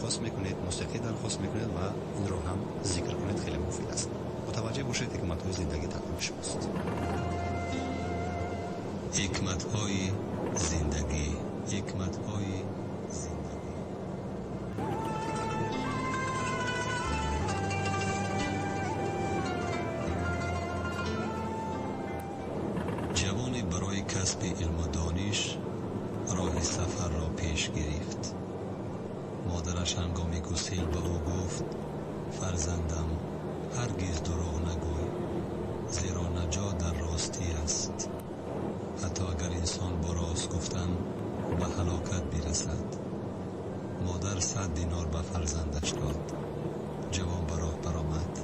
درخواست میکنید، موسیقی درخواست میکنید و این رو هم ذکر کنید، خیلی مفید است. متوجه باشید حکمت‌های زندگی تقدیم شماست. حکمت‌های زندگی، حکمت‌های زندگی. جوانی برای کسب علم و دانش راه سفر را پیش گرفت. مادرش هنگامی گسیل به او گفت: فرزندم، هرگز دروغ نگوی، زیرا نجات در راستی است. حتی اگر انسان با راست گفتن به هلاکت برسد. مادر 100 دینار به فرزندش داد. جوان به راه برآمد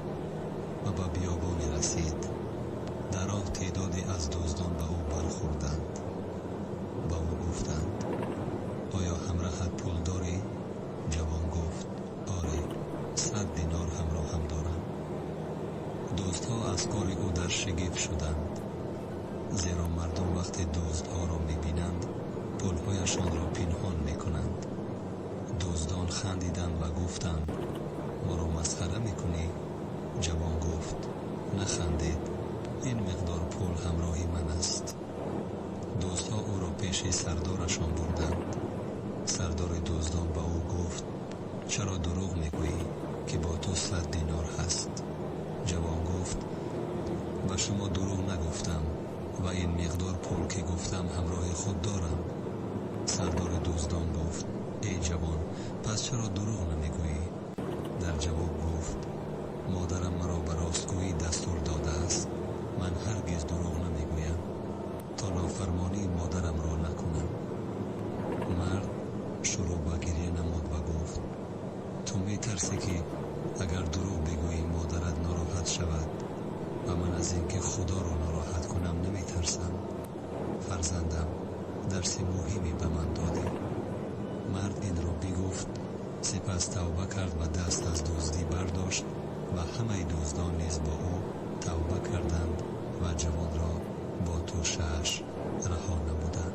و به بیابانی رسید. در راه تعدادی از دزدان به او برخوردند. به او گفتند: آیا همراهت پول داری؟ جوان گفت: آره، 100 دینار همراه هم دارم. دزدها از کار او در شگفت شدند، زیرا مردم وقتی دزدها را می‌بینند پولهایشان را پنهان می‌کنند. دزدان خندیدند و گفتند: ما را مسخره می‌کنی؟ جوان گفت: نخندید، این مقدار پول همراهی من است. دزدها او را پیش سردارشان بردند. سردار دزدان به او گفت: چرا دروغ میگویی که با تو 100 دینار هست؟ جوان گفت: به شما دروغ نگفتم و این مقدار پول که گفتم همراه خود دارم. سردار دزدان گفت: ای جوان، پس چرا دروغ نمیگویی؟ در جواب گفت: مادرم مرا به راستگویی دستور داده است. من هرگز دروغ نمیگویم تا نافرمانی مادرم را نکنم. مرد شروع به گریه نمود و گفت: تو میترسی که اگر دروغ بگویی مادرت ناراحت شود و من از اینکه خدا را ناراحت کنم نمیترسم. فرزندم، درس مهمی به من دادی. مرد این را بگفت، سپس توبه کرد و دست از دزدی برداشت و همه دزدان نیز با او توبه کردند و جوان را با توشه‌اش رها نمودند.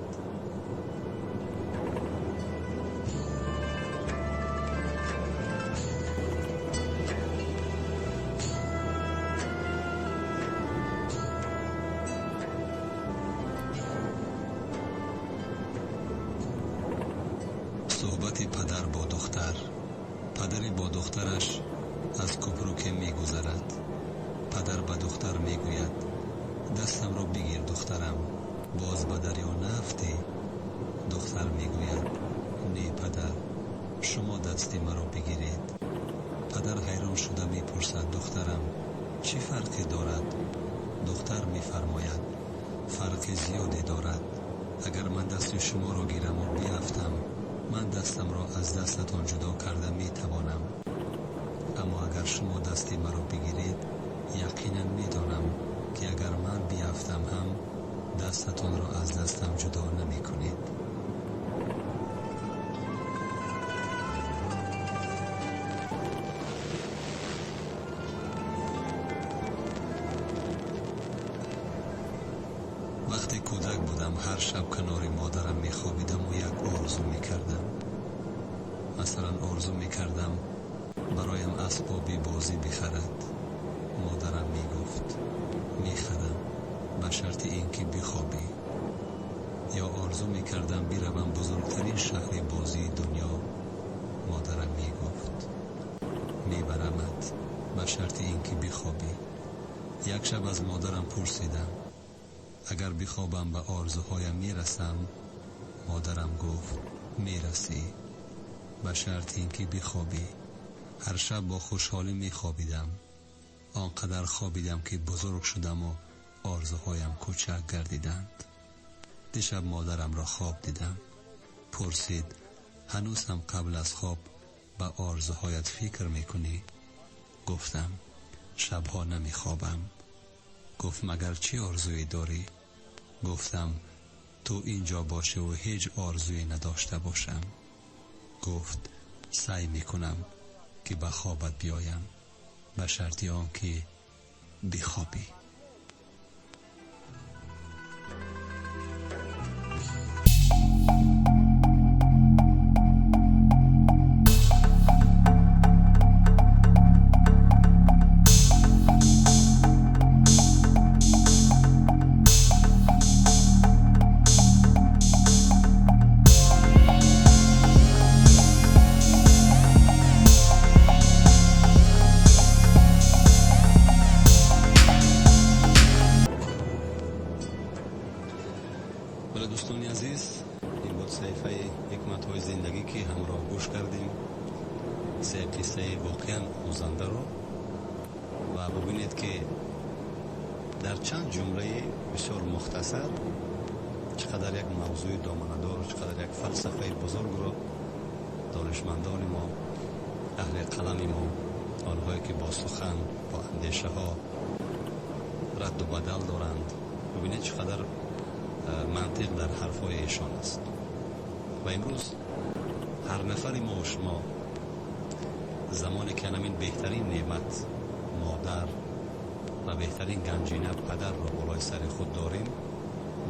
صحبت پدر با دختر. پدری با دخترش از کوپروکه می گذرد. پدر به دختر می گوید: دستم را بگیر دخترم، باز به دریا نرفتی؟ دختر می گوید: نه پدر، شما دست مرا بگیرید. پدر حیران شده می پرسد: دخترم، چی فرقی دارد؟ دختر می فرماید: فرق زیادی دارد. اگر من دست شما را گیرم و بیفتم، من دستم را از دستتان جدا کرده می توانم. اما اگر شما دستی مرا بگیرید، یقینا می دانم که اگر من بیفتم هم دستتان را از دستم جدا نمی کنید. وقتی کودک بودم هر شب کنار مادرم می خوابیدم و یک آرزو می کردم. مثلا آرزو می کردم برایم اسبابی بازی بخرد. مادرم می گفت: می خرم، به شرط اینکه بخوابی. یا آرزو می کردم بروم بزرگترین شهر بازی دنیا. مادرم می گفت: می برمت، به شرط اینکه بخوابی. یک شب از مادرم پرسیدم: اگر بخوابم به آرزوهایم می رسم؟ مادرم گفت: می رسی، به شرط اینکه بخوابی. هر شب با خوشحالی می خوابیدم. آنقدر خوابیدم که بزرگ شدم و آرزوهایم کوچک گردیدند. دیشب مادرم را خواب دیدم. پرسید: هنوز هم قبل از خواب به آرزوهایت فکر میکنی؟ گفتم: شبها نمی خوابم. گفت: مگر چی آرزویی داری؟ گفتم: تو اینجا باشه و هیچ آرزویی نداشته باشم. گفت: سعی میکنم که به خوابت بیایم، به شرطی آنکه بخوابی. قصه واقعا آموزنده رو و ببینید که در چند جمله بسیار مختصر چقدر یک موضوع دامنه‌دار و چقدر یک فلسفه بزرگ رو دانشمندان ما، اهل قلم ما، آنهایی که با سخن، با اندیشه ها رد و بدل دارند، ببینید چقدر منطق در حرفهای ایشان است. و امروز هر نفری ما و شما زمانی که همین بهترین نعمت مادر و بهترین گنجینه پدر را بالای سر خود داریم،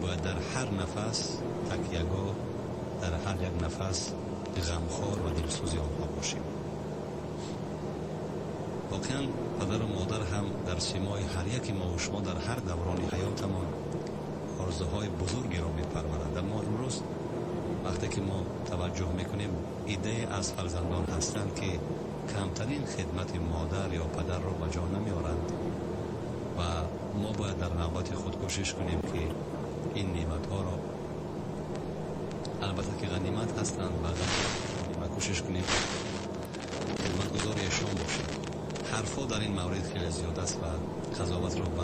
باید در هر نفس تکیه‌گاه، در هر یک نفس غمخوار و دلسوزی آنها باشیم. واقعا پدر و مادر هم در سیمای هر یک ما و شما در هر دوران حیاتمان آرزوهای بزرگی را می‌پرورند. اما امروز وقتی که ما توجه میکنیم ایده از فرزندان هستند که کمترین خدمت مادر یا پدر را به جا نمیارند و ما باید در نوبت خود کوشش کنیم که این نعمت ها را، البته که غنیمت هستند، و کوشش کنیم خدمتگزار ایشان باشیم. حرفا در این مورد خیلی زیاد است و قضاوت را به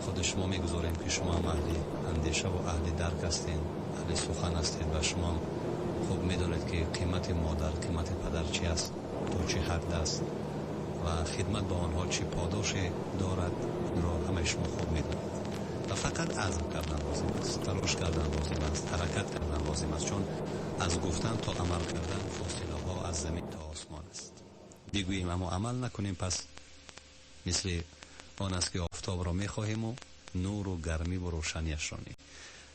خود شما میگذاریم که شما هم اهل اندیشه و اهل درک هستین، اهل سخن هستید و شما خوب میدانید که قیمت مادر، قیمت پدر چی است، تا چه حد است و خدمت به آنها چه پاداش دارد را همه شما خوب میدانید. و فقط عزم کردن لازم است، تلاش کردن لازم است، حرکت کردن لازم است، چون از گفتن تا عمل کردن فاصله ها از زمین تا آسمان است. بگوییم اما عمل نکنیم، پس مثل آن است که آفتاب را میخواهیم و نور و گرمی و روشنیش را نیم.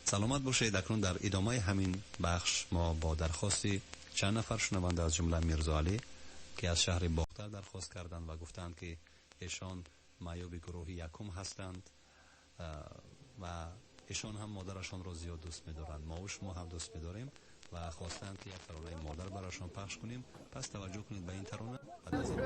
سلامت باشید. اکنون در ادامه همین بخش ما با درخواستی چند نفر شنونده از جمله میرزا علی که از شهر باختر درخواست کردند و گفتند که ایشان معیوب گروه یکم هستند و ایشان هم مادرشان را زیاد دوست می‌دارند. ما و شما هم دوست می‌داریم و خواستند که یک ترانه مادر برایشان پخش کنیم. پس توجه کنید به این ترانه. بعد از این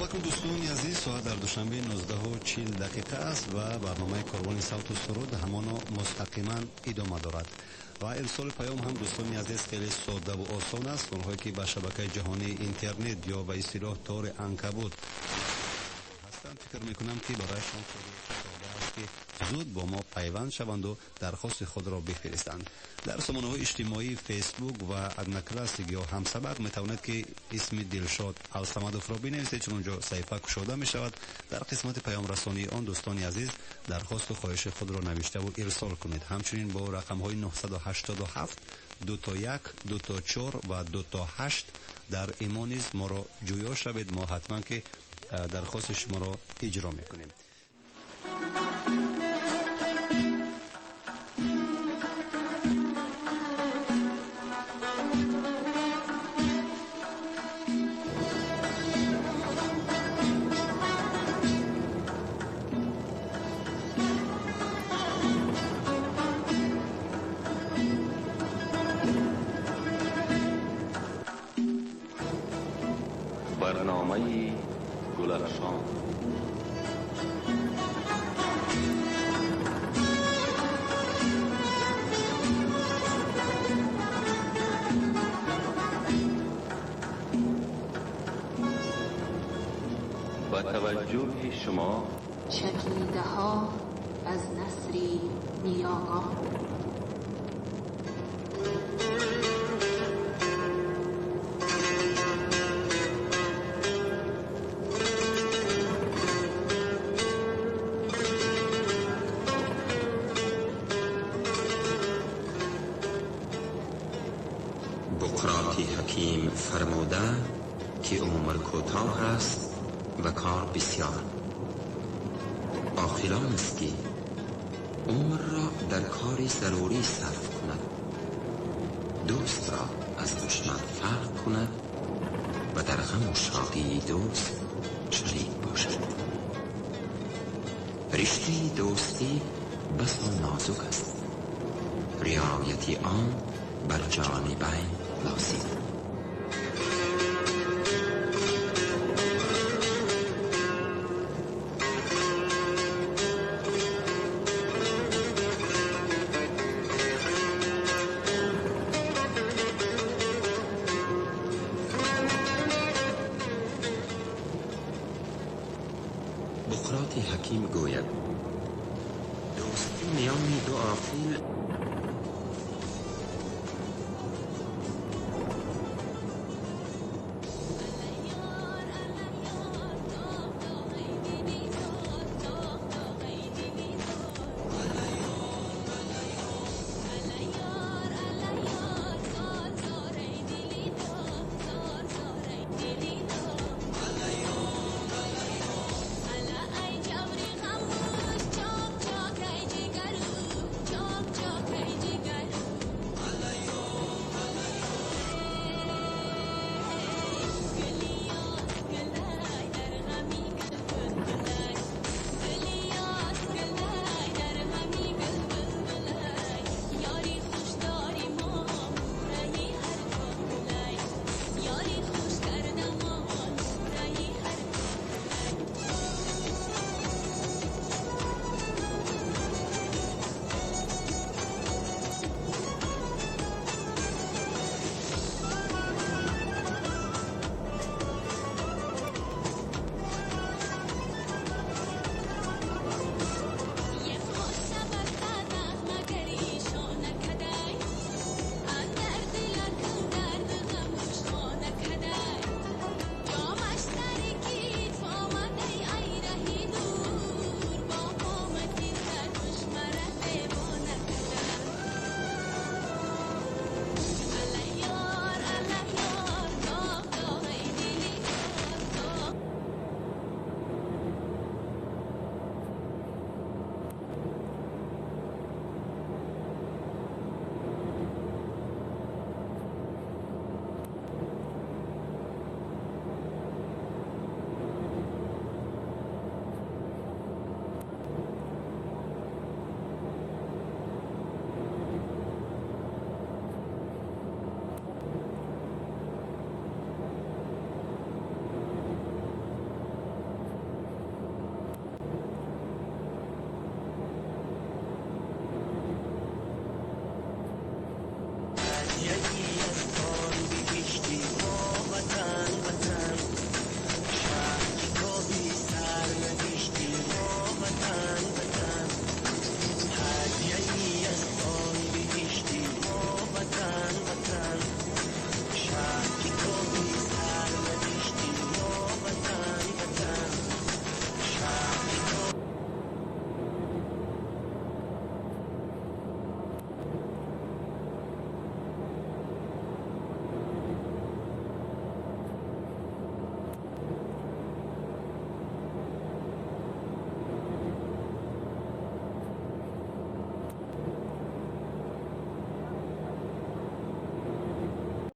صبح دوستان عزیز، ساعت در دوشنبه 19:40 است و برنامه کاروان صوت و سرود همانا مستقیما ادامه دارد و ارسال پیام هم دوستان عزیز خیلی ساده و آسان است. اونهایی که به شبکه جهانی اینترنت یا به اصطلاح تار عنکبوت هستند، فکر میکنم که برایشان خیلی ساده است که زود با ما پیوند شوند و درخواست خود را بفرستند. در سامانه‌های اجتماعی فیسبوک و ادنکلاسیک یا همسبق میتواند که اسم دلشاد الصمدوف را بنویسید، چون اونجا صفحه گشوده می شود. در قسمت پیام رسانی آن دوستان عزیز درخواست و خواهش خود را نوشته و ارسال کنید. همچنین با رقم‌های 987 21 24 و 28 در ایمانیز ما را جویا شوید، ما حتما که درخواست شما را اجرا میکنیم. برنامه گلرخان. با توجه شما چکیده ها از نصری نیاگاه. بقراطی حکیم فرموده که عمر کوتاه است و کار بسیار. عاقلان است که عمر را در کار ضروری صرف کند، دوست را از دشمن فرق کند و در غم و شادی دوست شریک باشد. رشته دوستی بسا نازک است، رعایت آن بر جانبین لازم. بقراط حکیم گوید دوستی میان دو عاقل